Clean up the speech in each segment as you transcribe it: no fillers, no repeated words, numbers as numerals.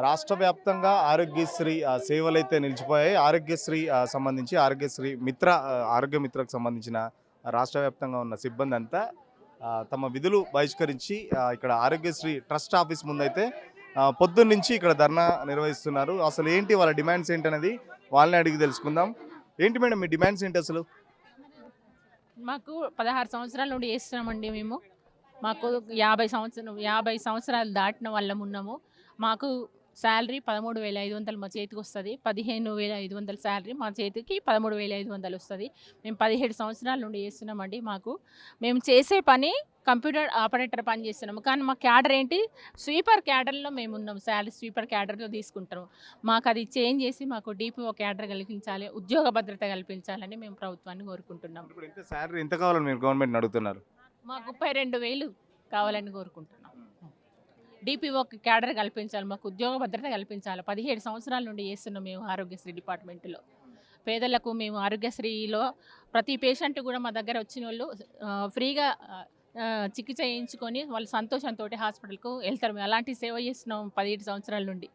రాష్ట్ర వ్యాప్తంగా ఆరోగ్యశ్రీ సేవలైతే నిలిచిపోయాయి. ఆరోగ్యశ్రీ సంబంధించి ఆరోగ్యశ్రీ మిత్ర ఆరోగ్య మిత్రకు సంబంధించిన రాష్ట్ర వ్యాప్తంగా ఉన్న సిబ్బంది అంతా తమ విధులు బహిష్కరించి ఇక్కడ ఆరోగ్యశ్రీ ట్రస్ట్ ఆఫీస్ ముందైతే పొద్దున్నుంచి ఇక్కడ ధర్నా నిర్వహిస్తున్నారు. అసలు ఏంటి వాళ్ళ డిమాండ్స్ ఏంటనేది వాళ్ళని అడిగి తెలుసుకుందాం. ఏంటి మేడం మీ డిమాండ్స్ ఏంటి అసలు? మాకు 16 సంవత్సరాల నుండి చేస్తున్నామండి మేము. మాకు 50 సంవత్సరాలు దాటిన వాళ్ళం ఉన్నాము. మాకు శాలరీ 13,500 మా చేతికి వస్తుంది. 15,500 శాలరీ మా చేతికి 13,500 వస్తుంది. మేము 17 సంవత్సరాల నుండి చేస్తున్నామండి. మేము చేసే పని కంప్యూటర్ ఆపరేటర్ పని చేస్తున్నాము. కానీ మా క్యాడర్ ఏంటి, స్వీపర్ క్యాడర్లో మేము ఉన్నాము. శాలరీ స్వీపర్ క్యాడర్లో తీసుకుంటాము. మాకు అది చేంజ్ చేసి మాకు డిపిఓ క్యాడర్ కల్పించాలి, ఉద్యోగ భద్రత కల్పించాలని మేము ప్రభుత్వాన్ని కోరుకుంటున్నాము. ఇప్పుడు ఎంత శాలరీ ఎంత కావాలని మీరు గవర్నమెంట్ అడుగుతున్నారు? మాకు 32,000 కావాలని కోరుకుంటున్నాం. డిపిఓ క్యాడర్ కల్పించాలి, మాకు ఉద్యోగ భద్రత కల్పించాలి. 17 సంవత్సరాల నుండి చేస్తున్నాం మేము ఆరోగ్యశ్రీ డిపార్ట్మెంట్లో. పేదలకు మేము ఆరోగ్యశ్రీలో ప్రతి పేషెంట్ కూడా మా దగ్గర వచ్చిన వాళ్ళు ఫ్రీగా చికిత్స చేయించుకొని వాళ్ళు సంతోషంతో హాస్పిటల్కు వెళ్తారు. మేము అలాంటి సేవ చేస్తున్నాం 17 సంవత్సరాల నుండి.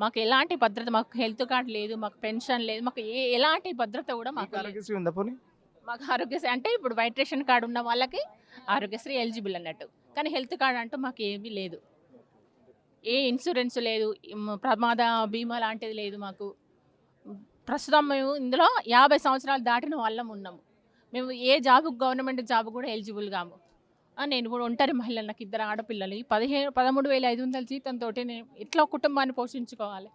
మాకు ఎలాంటి భద్రత, మాకు హెల్త్ కార్డు లేదు, మాకు పెన్షన్ లేదు, మాకు ఎలాంటి భద్రత కూడా మాకు ఆరోగ్యశ్రీ ఉందా పోనీ? మాకు ఆరోగ్యశ్రీ అంటే ఇప్పుడు వైట్ రేషన్ కార్డు ఉన్న వాళ్ళకి ఆరోగ్యశ్రీ ఎలిజిబుల్ అన్నట్టు. కానీ హెల్త్ కార్డు అంటూ మాకు ఏమీ లేదు, ఏ ఇన్సూరెన్స్ లేదు, ప్రమాద బీమా లాంటిది లేదు మాకు. ప్రస్తుతం మేము ఇందులో 50 సంవత్సరాలు దాటిన వాళ్ళం ఉన్నాము. మేము ఏ జాబు, గవర్నమెంట్ జాబ్ కూడా ఎలిజిబుల్ కాము. నేను కూడా ఒంటరి మహిళ, నాకు 2 ఆడపిల్లలు. ఈ 13,500 జీతంతో నేను ఎట్లా కుటుంబాన్ని పోషించుకోవాలి,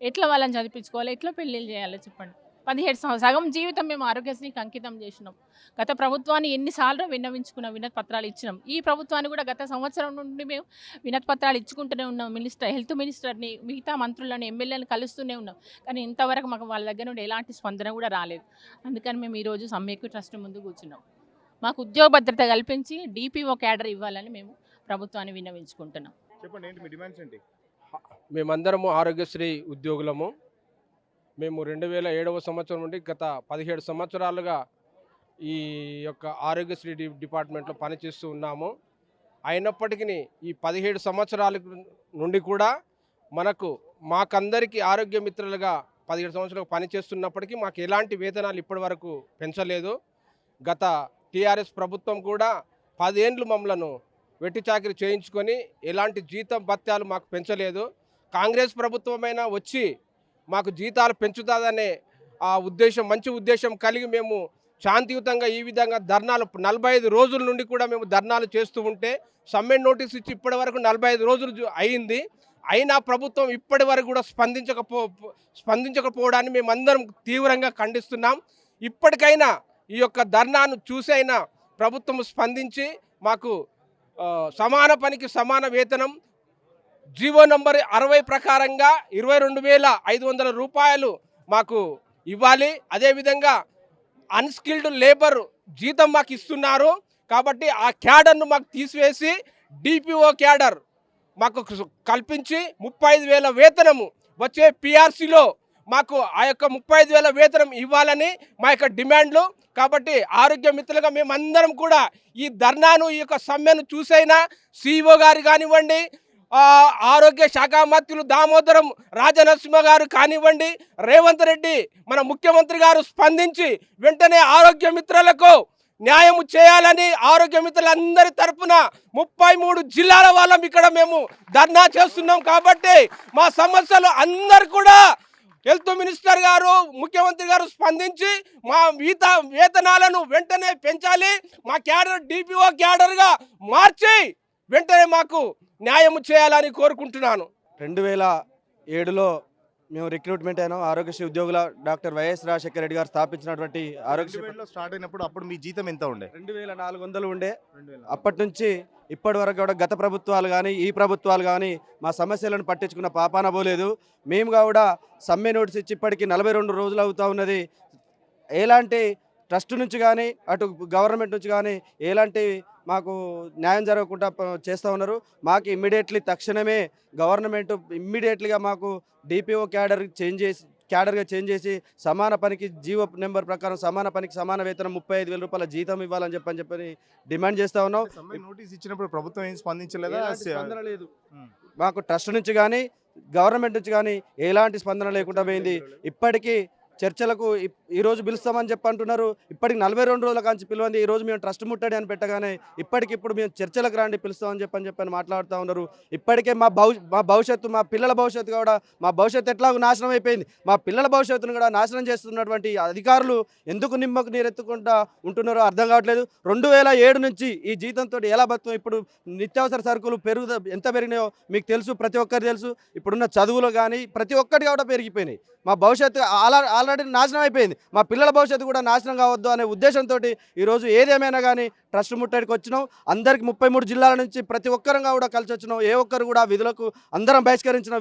ఎట్లా వాళ్ళని చదివించుకోవాలి, ఎట్లా పెళ్ళిళ్ళు చేయాలి చెప్పండి. 17 సగం జీవితం మేము ఆరోగ్యశ్రీకి అంకితం చేసినాం. గత ప్రభుత్వాన్ని ఎన్నిసార్లు విన్నవించుకున్నాం, వినతి పత్రాలు ఇచ్చినాం. ఈ ప్రభుత్వాన్ని కూడా గత సంవత్సరం నుండి మేము వినతి పత్రాలు ఇచ్చుకుంటూనే ఉన్నాం. హెల్త్ మినిస్టర్ని, మిగతా మంత్రులను, ఎమ్మెల్యేలను కలుస్తూనే ఉన్నాం. కానీ ఇంతవరకు మాకు వాళ్ళ దగ్గర నుండి ఎలాంటి స్పందన కూడా రాలేదు. అందుకని మేము ఈరోజు సమ్మెకు ట్రస్ట్ ముందు కూర్చున్నాం. మాకు ఉద్యోగ భద్రత కల్పించి డిపిఓ క్యాడర్ ఇవ్వాలని మేము ప్రభుత్వాన్ని విన్నవించుకుంటున్నాం. చెప్పండి ఏంటి మీ డిమాండ్స్ ఏంటి? మేమందరము ఆరోగ్యశ్రీ ఉద్యోగులము. మేము 2007వ సంవత్సరం నుండి గత 17 సంవత్సరాలుగా ఈ యొక్క ఆరోగ్యశ్రీ డిపార్ట్మెంట్లో పనిచేస్తూ ఉన్నాము. అయినప్పటికీ ఈ 17 సంవత్సరాల నుండి కూడా మాకందరికీ ఆరోగ్య మిత్రులుగా 17 సంవత్సరాలు పనిచేస్తున్నప్పటికీ మాకు ఎలాంటి వేతనాలు ఇప్పటి వరకు పెంచలేదు. గత టీఆర్ఎస్ ప్రభుత్వం కూడా 10 ఏండ్లు మమ్మలను వెట్టి చాకిరి చేయించుకొని ఎలాంటి జీతం భత్యాలు మాకు పెంచలేదు. కాంగ్రెస్ ప్రభుత్వమైనా వచ్చి మాకు జీతాలు పెంచుతుందనే మంచి ఉద్దేశం కలిగి మేము శాంతియుతంగా ఈ విధంగా ధర్నాలు 45 రోజుల నుండి కూడా మేము ధర్నాలు చేస్తూ ఉంటే సమ్మె నోటీస్ ఇచ్చి ఇప్పటి వరకు 45 రోజులు అయింది. అయినా ప్రభుత్వం ఇప్పటి వరకు కూడా స్పందించకపోవడాన్ని మేమందరం తీవ్రంగా ఖండిస్తున్నాం. ఇప్పటికైనా ఈ యొక్క ధర్నాను చూసి అయినా ప్రభుత్వం స్పందించి మాకు సమాన పనికి సమాన వేతనం జీవో నంబర్ 60 ప్రకారంగా 22,500 రూపాయలు మాకు ఇవ్వాలి. అదేవిధంగా అన్స్కిల్డ్ లేబర్ జీతం మాకు ఇస్తున్నారు కాబట్టి ఆ క్యాడర్ను మాకు తీసివేసి డిపిఓ క్యాడర్ మాకు కల్పించి 35,000 వేతనము వచ్చే పిఆర్సీలో మాకు ఆ యొక్క 35,000 వేతనం ఇవ్వాలని మా యొక్క డిమాండ్లు. కాబట్టి ఆరోగ్య మిత్రులుగా మేమందరం కూడా ఈ ధర్నాను, ఈ యొక్క సమ్మెను చూసైనా సిఇఓ గారు కానివ్వండి, ఆరోగ్య శాఖ మంత్రులు దామోదరం రాజనరసింహ గారు కానివ్వండి, రేవంత్ రెడ్డి మన ముఖ్యమంత్రి గారు స్పందించి వెంటనే ఆరోగ్య మిత్రులకు న్యాయం చేయాలని ఆరోగ్య మిత్రులందరి తరఫున 33 జిల్లాల వాళ్ళం ఇక్కడ మేము ధర్నా చేస్తున్నాం. కాబట్టి మా సమస్యలు అందరు కూడా హెల్త్ మినిస్టర్ గారు, ముఖ్యమంత్రి గారు స్పందించి మా వేతనాలను వెంటనే పెంచాలి. మా క్యాడర్ డిపిఓ క్యాడర్గా మార్చి వెంటనే మాకు న్యాయం చేయాలని కోరుకుంటున్నాను. 2007లో మేము రిక్రూట్మెంట్ అయినాం. ఆరోగ్యశ్రీ ఉద్యోగుల డాక్టర్ వైఎస్ రాజశేఖర రెడ్డి గారు స్థాపించినటువంటి ఆరోగ్యశ్రీలో స్టార్ట్ అయినప్పుడు అప్పుడు మీ జీతం ఎంత ఉండే? 2,400 ఉండే. అప్పటి నుంచి ఇప్పటి వరకు కూడా గత ప్రభుత్వాలు కానీ ఈ ప్రభుత్వాలు కానీ మా సమస్యలను పట్టించుకున్న పాపాన పోలేదు. మేము కూడా సమ్మె నోటీస్ ఇచ్చి ఇప్పటికీ 42 రోజులు అవుతూ ఉన్నది. ఎలాంటి ట్రస్ట్ నుంచి కానీ అటు గవర్నమెంట్ నుంచి కానీ ఎలాంటి మాకు న్యాయం జరగకుండా చేస్తూ ఉన్నారు. మాకు ఇమ్మీడియట్లీ తక్షణమే గవర్నమెంట్ ఇమ్మీడియట్లీగా మాకు డిపిఓ క్యాడర్గా చేంజ్ చేసి సమాన పనికి జీవో నెంబర్ ప్రకారం సమాన పనికి సమాన వేతనం 35,000 రూపాయల జీతం ఇవ్వాలని చెప్పని డిమాండ్ చేస్తూ ఉన్నాం. నోటీస్ ఇచ్చినప్పుడు ప్రభుత్వం ఏం స్పందించలేదా? స్పందన లేదు. మాకు ట్రస్ట్ నుంచి కానీ గవర్నమెంట్ నుంచి కానీ ఎలాంటి స్పందన లేకుండా పోయింది. ఇప్పటికీ చర్చలకు ఈరోజు పిలుస్తామని చెప్పి అంటున్నారు. ఇప్పటికి 42 రోజుల కాంచి పిలవండి, ఈరోజు మేము ట్రస్ట్ ముట్టడి అని పెట్టగానే ఇప్పటికిప్పుడు మేము చర్చలకు రాండి పిలుస్తామని చెప్పని మాట్లాడుతూ ఉన్నారు. ఇప్పటికే మా భవిష్యత్తు, మా పిల్లల భవిష్యత్తు కూడా, మా భవిష్యత్తు ఎట్లాగో నాశనం అయిపోయింది. మా పిల్లల భవిష్యత్తును కూడా నాశనం చేస్తున్నటువంటి అధికారులు ఎందుకు నిమ్మకు నీరెత్తుకుంటా ఉంటున్నారో అర్థం కావట్లేదు. 2007 నుంచి ఈ జీతంతో ఎలా బతుకు, ఇప్పుడు నిత్యావసర సరుకులు ఎంత పెరిగినాయో మీకు తెలుసు, ప్రతి ఒక్కరికి తెలుసు. ఇప్పుడున్న చదువులు కానీ ప్రతి ఒక్కటి కూడా పెరిగిపోయినాయి. మా భవిష్యత్తు ఆల్రెడీ నాశనం అయిపోయింది. మా పిల్లల భవిష్యత్తు కూడా నాశనం కావద్దు అనే ఉద్దేశంతో ఈరోజు ఏదేమైనా కానీ ట్రస్ట్ ముట్టడికి వచ్చినాం. అందరికి 33 జిల్లాల నుంచి ప్రతి ఒక్కరంగా కూడా కలిసి వచ్చినాం. ఏ ఒక్కరు కూడా విధులకు అందరం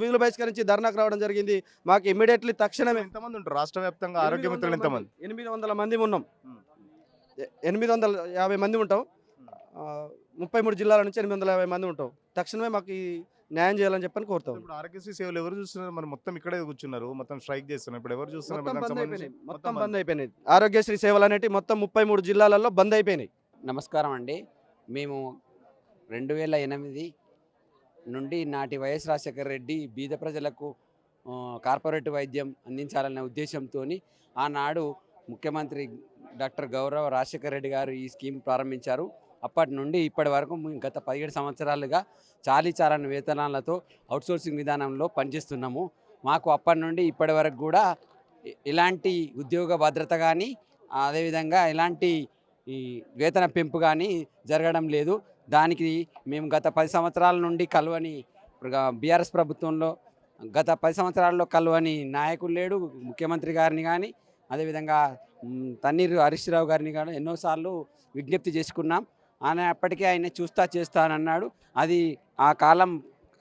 విధులు బహిష్కరించి ధర్నాకు రావడం జరిగింది. మాకు ఇమ్మీడియట్లీ తక్షణమే ఎంతమంది ఉంటారు రాష్ట్ర వ్యాప్తంగా ఆరోగ్య మిత్రులు ఎంతమంది? 800 మంది ఉన్నాం. 850 మంది ఉంటాం. 33 జిల్లాల నుంచి 850 మంది ఉంటాం. తక్షణమే మాకు ఈ న్యాయం చేయాలని చెప్పని కోరుతాం. ఇప్పుడు ఆరోగ్యశ్రీ సేవలు ఎవరు చూస్తున్నారు? మరి మొత్తం ఇక్కడే కూర్చున్నారు, మొత్తం స్ట్రైక్ చేస్తున్నారు. ఇప్పుడు ఎవరు చూస్తున్నారు? మొత్తం దానికి బంద్ సంబంధించి అయిపోయినాయి. మొత్తం బంద్ అయిపోయినాయి. ఆరోగ్యశ్రీ సేవలు అనేవి మొత్తం 33 జిల్లాలలో బంద్ అయిపోయినాయి. నమస్కారం అండి. మేము 2008 నుండి నాటి వైఎస్ రాజశేఖర రెడ్డి బీద ప్రజలకు కార్పొరేట్ వైద్యం అందించాలనే ఉద్దేశంతో ఆనాడు ముఖ్యమంత్రి డాక్టర్ గౌరవ రాజశేఖర రెడ్డి గారు ఈ స్కీమ్ ప్రారంభించారు. అప్పటి నుండి ఇప్పటి వరకు గత 17 సంవత్సరాలుగా చాలీచాలని వేతనాలతో అవుట్సోర్సింగ్ విధానంలో పనిచేస్తున్నాము. మాకు అప్పటి నుండి ఇప్పటి వరకు కూడా ఇలాంటి ఉద్యోగ భద్రత కానీ, అదేవిధంగా ఇలాంటి ఈ వేతన పెంపు కానీ జరగడం లేదు. దానికి మేము గత 10 సంవత్సరాల నుండి కలవని బీఆర్ఎస్ ప్రభుత్వంలో గత 10 సంవత్సరాల్లో కలవని నాయకులు లేడు. ముఖ్యమంత్రి గారిని కానీ, అదేవిధంగా తన్నీరు హరీష్ రావు గారిని కానీ ఎన్నోసార్లు విజ్ఞప్తి చేసుకున్నాం. అప్పటికే ఆయన చేస్తానన్నాడు. అది ఆ కాలం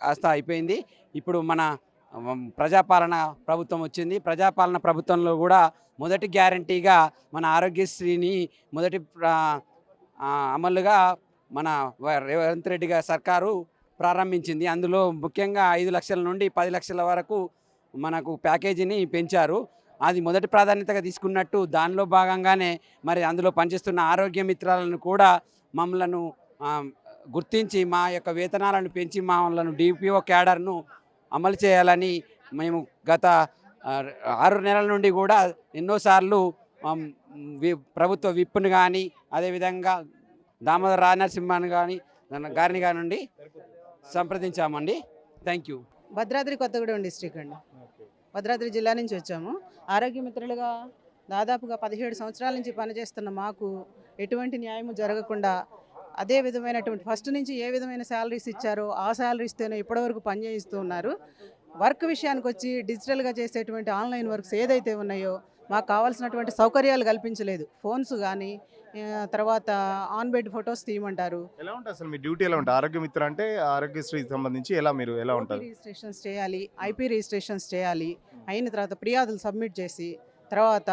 కాస్త అయిపోయింది. ఇప్పుడు మన ప్రజాపాలన ప్రభుత్వం వచ్చింది. ప్రజాపాలన ప్రభుత్వంలో కూడా మొదటి గ్యారంటీగా మన ఆరోగ్యశ్రీని మొదటి అమలుగా మన రేవంత్ రెడ్డి గారి సర్కారు ప్రారంభించింది. అందులో ముఖ్యంగా 5 లక్షల నుండి 10 లక్షల వరకు మనకు ప్యాకేజీని పెంచారు. అది మొదటి ప్రాధాన్యతగా తీసుకున్నట్టు దానిలో భాగంగానే మరి అందులో పనిచేస్తున్న ఆరోగ్య మిత్రాలను కూడా మమ్మలను గుర్తించి మా యొక్క వేతనాలను పెంచి మమ్మల్ని డిపిఓ క్యాడర్ను అమలు చేయాలని మేము గత 6 నెలల నుండి కూడా ఎన్నోసార్లు ప్రభుత్వ విప్పును కానీ, అదేవిధంగా దామోదర రాజనరసింహన్ గారిని కానివ్వండి సంప్రదించామండి. Thank you. Bhadradri Kothagudem district అండి. భద్రాద్రి జిల్లా నుంచి వచ్చాము. ఆరోగ్య మిత్రులుగా దాదాపుగా 17 సంవత్సరాల నుంచి పనిచేస్తున్న మాకు ఎటువంటి న్యాయము జరగకుండా అదే విధమైనటువంటి ఫస్ట్ నుంచి ఏ విధమైన శాలరీస్ ఇచ్చారో ఆ శాలరీస్తోనే ఇప్పటివరకు పనిచేయిస్తూ ఉన్నారు. వర్క్ విషయానికి వచ్చి డిజిటల్గా చేసేటువంటి ఆన్లైన్ వర్క్స్ ఏదైతే ఉన్నాయో మాకు కావాల్సినటువంటి సౌకర్యాలు కల్పించలేదు. ఫోన్స్ కానీ, తర్వాత ఆన్ బెడ్ ఫొటోస్ తీయమంటారు. ఎలా ఉంటుంది అసలు మీ డ్యూటీ? ఎలా ఉంటుంది ఆరోగ్య మిత్ర అంటే? ఆరోగ్యశ్రీకి సంబంధించి మీరు ఎలా ఉంటారు? రిజిస్ట్రేషన్స్ చేయాలి, ఐపీ రిజిస్ట్రేషన్స్ చేయాలి. అయిన తర్వాత ఫిర్యాదులు సబ్మిట్ చేసి తర్వాత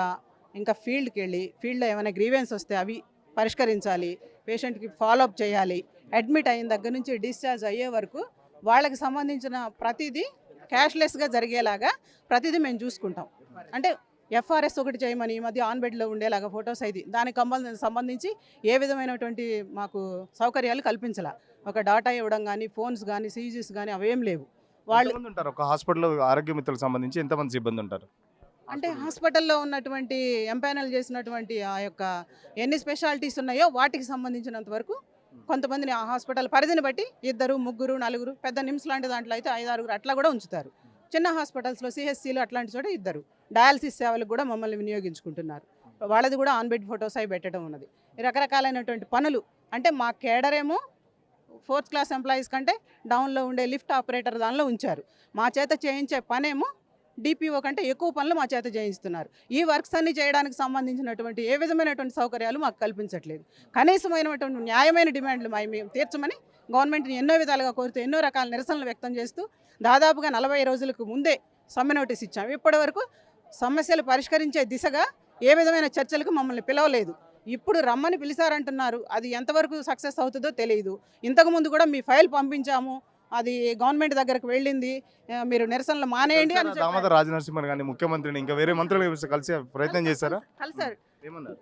ఇంకా ఫీల్డ్కి వెళ్ళి ఫీల్డ్లో ఏమైనా గ్రీవెన్స్ వస్తే అవి పరిష్కరించాలి. పేషెంట్కి ఫాలోఅప్ చేయాలి. అడ్మిట్ అయిన దగ్గర నుంచి డిశ్చార్జ్ అయ్యే వరకు వాళ్ళకి సంబంధించిన ప్రతిదీ క్యాష్లెస్గా జరిగేలాగా ప్రతిదీ మేము చూసుకుంటాం. అంటే ఎఫ్ఆర్ఎస్ ఒకటి చేయమని ఈ మధ్య ఆన్ బెడ్లో ఉండేలాగా ఫొటోస్ అయితే దానికి సంబంధించి ఏ విధమైనటువంటి మాకు సౌకర్యాలు కల్పించాల. ఒక డాటా ఇవ్వడం కానీ, ఫోన్స్ కానీ, సీజీస్ కానీ అవేం లేవు. వాళ్ళు ఉంటారు ఒక హాస్పిటల్లో ఆరోగ్య మిత్రులకు సంబంధించి ఎంతమంది సిబ్బంది ఉంటారు? అంటే హాస్పిటల్లో ఉన్నటువంటి ఎంపానల్ చేసినటువంటి ఆ యొక్క ఎన్ని స్పెషాలిటీస్ ఉన్నాయో వాటికి సంబంధించినంత వరకు కొంతమందిని ఆ హాస్పిటల్ పరిధిని బట్టి 2, 3, 4, పెద్ద నిమ్స్ లాంటి దాంట్లో అయితే 5, 6 అట్లా కూడా ఉంచుతారు. చిన్న హాస్పిటల్స్లో సిహెచ్సిలు అట్లాంటి చోట 2 డయాలసిస్ సేవలకు కూడా మమ్మల్ని వినియోగించుకుంటున్నారు. వాళ్ళది కూడా ఆన్ బెడ్ ఫొటోస్ అవి పెట్టడం ఉన్నది. రకరకాలైనటువంటి పనులు అంటే మా కేడరేమో 4th క్లాస్ ఎంప్లాయీస్ కంటే డౌన్లో ఉండే లిఫ్ట్ ఆపరేటర్ దానిలో ఉంచారు. మా చేత చేయించే పనేమో డిపిఓ కంటే ఎక్కువ పనులు మా చేత చేయిస్తున్నారు. ఈ వర్క్స్ అన్ని చేయడానికి సంబంధించినటువంటి ఏ విధమైనటువంటి సౌకర్యాలు మాకు కల్పించట్లేదు. కనీసమైనటువంటి న్యాయమైన డిమాండ్లు మేము తీర్చమని గవర్నమెంట్ని ఎన్నో విధాలుగా కోరుతూ ఎన్నో రకాల నిరసనలు వ్యక్తం చేస్తూ దాదాపుగా 40 రోజులకు ముందే సమ్మె నోటీస్ ఇచ్చాము. ఇప్పటి వరకు సమస్యలు పరిష్కరించే దిశగా ఏ విధమైన చర్చలకు మమ్మల్ని పిలవలేదు. ఇప్పుడు రమ్మని పిలిచారంటున్నారు. అది ఎంతవరకు సక్సెస్ అవుతుందో తెలియదు. ఇంతకుముందు కూడా మీ ఫైల్ పంపించాము, అది గవర్నమెంట్ దగ్గరకు వెళ్ళింది, మీరు నిరసనలు మానేయండి అని దామోదర రాజనరసింహన్ గాని ముఖ్యమంత్రిని ఇంకా వేరే మంత్రులు కలిసి ప్రయత్నం చేశారా? కలిసారు. ఏమన్నారు?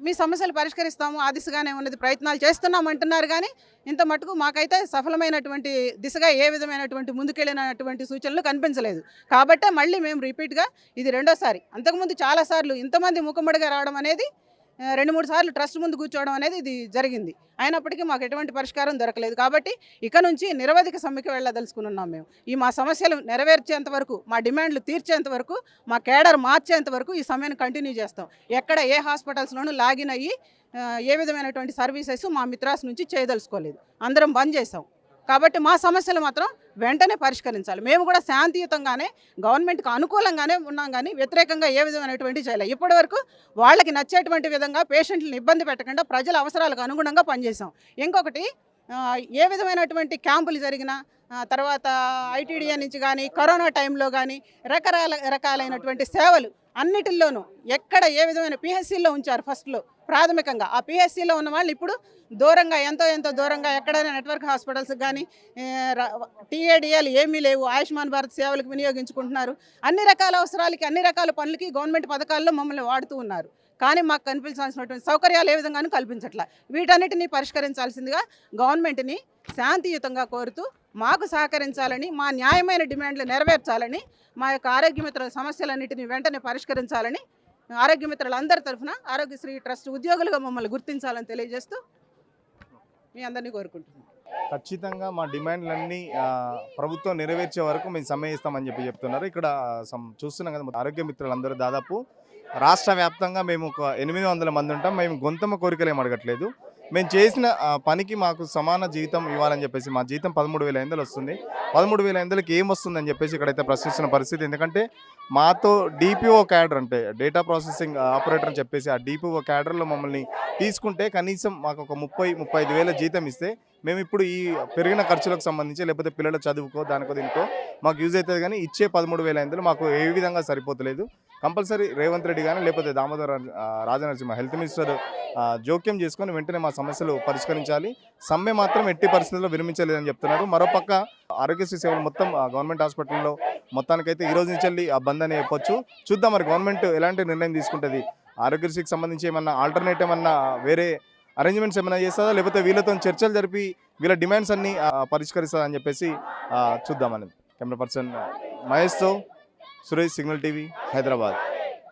మీ సమస్యలు పరిష్కరిస్తాము, ఆ దిశగానే ఉన్నది, ప్రయత్నాలు చేస్తున్నాం అంటున్నారు. కానీ ఇంత మటుకు మాకైతే సఫలమైనటువంటి దిశగా ఏ విధమైనటువంటి ముందుకెళ్ళినటువంటి సూచనలు కనిపించలేదు. కాబట్టే మళ్ళీ మేము రిపీట్గా ఇది రెండోసారి, అంతకుముందు చాలాసార్లు ఇంతమంది మూకుమ్మడిగా రావడం అనేది 2-3 సార్లు ట్రస్ట్ ముందు కూర్చోవడం అనేది ఇది జరిగింది. అయినప్పటికీ మాకు ఎటువంటి పరిష్కారం దొరకలేదు. కాబట్టి ఇక నుంచి నిరవధిక సమ్మెకి వెళ్ళదలుచుకున్నాం మేము. మా సమస్యలు నెరవేర్చేంత వరకు, మా డిమాండ్లు తీర్చేంత వరకు, మా కేడర్ మార్చేంత వరకు ఈ సమ్మెను కంటిన్యూ చేస్తాం. ఎక్కడ ఏ హాస్పిటల్స్లోనూ లాగిన్ అయ్యి ఏ విధమైనటువంటి సర్వీసెస్ మా మిత్రాస్ నుంచి చేయదలుచుకోలేదు. అందరం బంద్ చేసాం. కాబట్టి మా సమస్యలు మాత్రం వెంటనే పరిష్కరించాలి. మేము కూడా శాంతియుతంగానే గవర్నమెంట్కి అనుకూలంగానే ఉన్నాం, కానీ వ్యతిరేకంగా ఏ విధమైనటువంటి చేయలేదు. ఇప్పటివరకు వాళ్ళకి నచ్చేటువంటి విధంగా పేషెంట్లను ఇబ్బంది పెట్టకుండా ప్రజల అవసరాలకు అనుగుణంగా పనిచేసాం. ఇంకొకటి, ఏ విధమైనటువంటి క్యాంపులు జరిగినా, తర్వాత ఐటీడీఏ నుంచి కానీ కరోనా టైంలో కానీ రకాలైనటువంటి సేవలు అన్నిటిల్లోనూ ఎక్కడ ఏ విధమైన పిహెచ్సిలో ఉంచారు. ఫస్ట్లో ప్రాథమికంగా ఆ పిహెచ్సిలో ఉన్న వాళ్ళు ఇప్పుడు దూరంగా, ఎంతో దూరంగా ఎక్కడైనా నెట్వర్క్ హాస్పిటల్స్కి కానీ టీఏడిఏలు ఏమీ లేవు, ఆయుష్మాన్ భారత్ సేవలకు వినియోగించుకుంటున్నారు. అన్ని రకాల అవసరాలకి, అన్ని రకాల పనులకి గవర్నమెంట్ పథకాల్లో మమ్మల్ని వాడుతూ ఉన్నారు. కానీ మాకు కల్పించాల్సినటువంటి సౌకర్యాలు ఏ విధంగానూ కల్పించట్లా. వీటన్నిటినీ పరిష్కరించాల్సిందిగా గవర్నమెంట్ని శాంతియుతంగా కోరుతూ మాకు సహకరించాలని, మా న్యాయమైన డిమాండ్లు నెరవేర్చాలని, మా యొక్క ఆరోగ్యమిత్రుల సమస్యలన్నింటినీ వెంటనే పరిష్కరించాలని ఆరోగ్యమిత్రులందరి తరఫున ఆరోగ్యశ్రీ ట్రస్ట్ ఉద్యోగులుగా మమ్మల్ని గుర్తించాలని తెలియజేస్తూ మీ అందరినీ కోరుకుంటున్నాం. ఖచ్చితంగా మా డిమాండ్లన్నీ ప్రభుత్వం నెరవేర్చే వరకు మేము సమ్మె చేస్తామని చెప్తున్నారు. ఇక్కడ చూస్తున్నాం కదా, ఆరోగ్య మిత్రులందరూ దాదాపు రాష్ట్ర వ్యాప్తంగా మేము ఒక 800 మంది ఉంటాం. మేము గొంతమ్మ కోరికలు ఏం అడగట్లేదు. మేము చేసిన పనికి మాకు సమాన జీతం ఇవ్వాలని చెప్పేసి, మా జీతం 13,500 వస్తుంది. 13,500కి ఏం వస్తుందని చెప్పేసి ఇక్కడైతే ప్రశ్నిస్తున్న పరిస్థితి. ఎందుకంటే మాతో డిపిఓ క్యాడర్, అంటే డేటా ప్రాసెసింగ్ ఆపరేటర్ అని చెప్పేసి ఆ డిపిఓ క్యాడర్లో మమ్మల్ని తీసుకుంటే కనీసం మాకు ఒక 30-35 వేల జీతం ఇస్తే మేము ఇప్పుడు ఈ పెరిగిన ఖర్చులకు సంబంధించి, లేకపోతే పిల్లల చదువుకో దానికో దీనికో మాకు యూజ్ అవుతుంది. కానీ ఇచ్చే 13,500 మాకు ఏ విధంగా సరిపోతలేదు. కంపల్సరీ రేవంత్ రెడ్డి కానీ లేకపోతే దామోదర్ రాజనరసింహ హెల్త్ మినిస్టర్ జోక్యం చేసుకొని వెంటనే మా సమస్యలు పరిష్కరించాలి. సమ్మె మాత్రం ఎట్టి పరిస్థితుల్లో విరమించలేదని చెప్తున్నారు. మరోపక్క ఆరోగ్యశ్రీ సేవలు మొత్తం గవర్నమెంట్ హాస్పిటల్లో మొత్తానికైతే ఈ రోజు నుంచి వెళ్ళి ఆ బంద్ అని చెప్పొచ్చు. చూద్దాం మరి గవర్నమెంట్ ఎలాంటి నిర్ణయం తీసుకుంటుంది. ఆరోగ్యశ్రీకి సంబంధించి ఏమన్నా ఆల్టర్నేట్ ఏమన్నా వేరే అరేంజ్మెంట్స్ ఏమైనా చేస్తుందా, లేకపోతే వీళ్ళతో చర్చలు జరిపి వీళ్ళ డిమాండ్స్ అన్ని పరిష్కరిస్తుందా అని చెప్పేసి చూద్దామని. కెమెరా పర్సన్ మహేష్తో సురేష్, సిగ్నల్ టీవీ, హైదరాబాద్.